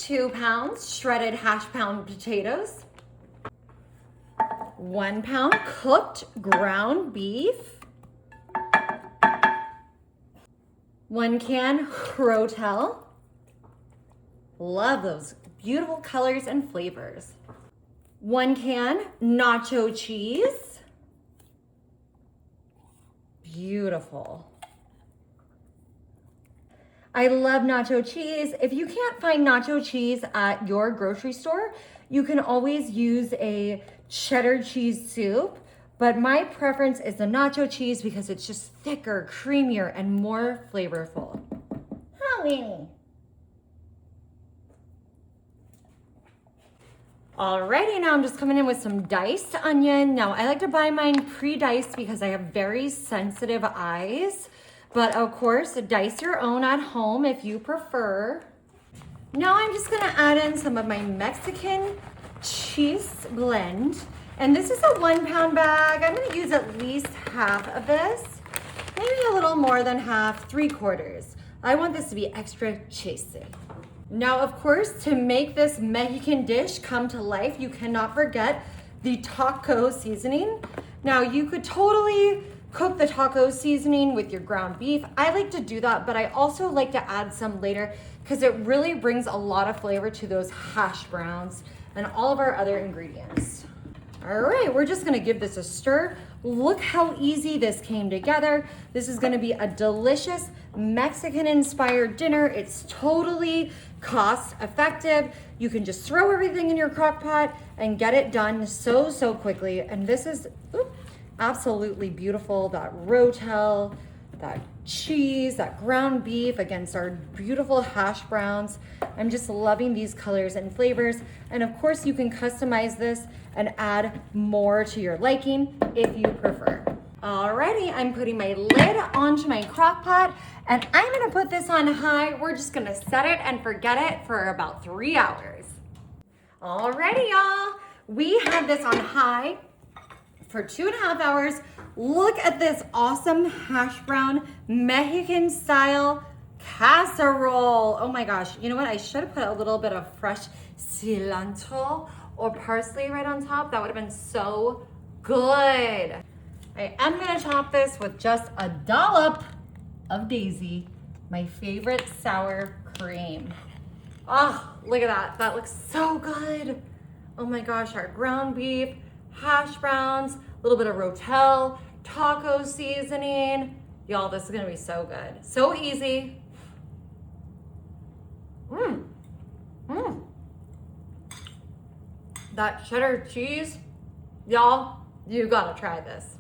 2 pounds shredded hash pound potatoes, 1 pound cooked ground beef, 1 can Rotel. Love those beautiful colors and flavors. 1 can nacho cheese. Beautiful. I love nacho cheese. If you can't find nacho cheese at your grocery store, you can always use a cheddar cheese soup, but my preference is the nacho cheese because it's just thicker, creamier, and more flavorful. How many? Alrighty, now I'm just coming in with some diced onion. Now I like to buy mine pre-diced because I have very sensitive eyes, but of course, dice your own at home if you prefer. Now I'm just gonna add in some of my Mexican cheese blend. And this is a 1 pound bag. I'm gonna use at least half of this, maybe a little more than half, 3/4. I want this to be extra cheesy. Now, of course, to make this Mexican dish come to life, you cannot forget the taco seasoning. Now, you could totally cook the taco seasoning with your ground beef. I like to do that, but I also like to add some later because it really brings a lot of flavor to those hash browns and all of our other ingredients. All right, we're just gonna give this a stir. Look how easy this came together. This is gonna be a delicious Mexican-inspired dinner. It's totally cost-effective. You can just throw everything in your crock pot and get it done so quickly. And this is absolutely beautiful. That Rotel, that cheese, that ground beef against our beautiful hash browns. I'm just loving these colors and flavors. And of course, you can customize this and add more to your liking if you prefer. Alrighty, I'm putting my lid onto my crock pot and I'm gonna put this on high. We're just gonna set it and forget it for about 3 hours. Alrighty, y'all. We had this on high for 2.5 hours. Look at this awesome hash brown Mexican style casserole. Oh my gosh, you know what? I should have put a little bit of fresh cilantro or parsley right on top. That would have been so good. I am gonna top this with just a dollop of Daisy, my favorite sour cream. Oh, look at that. That looks so good. Oh my gosh, our ground beef, hash browns, a little bit of Rotel, taco seasoning. Y'all, this is gonna be so good. So easy. That cheddar cheese, y'all, you gotta try this.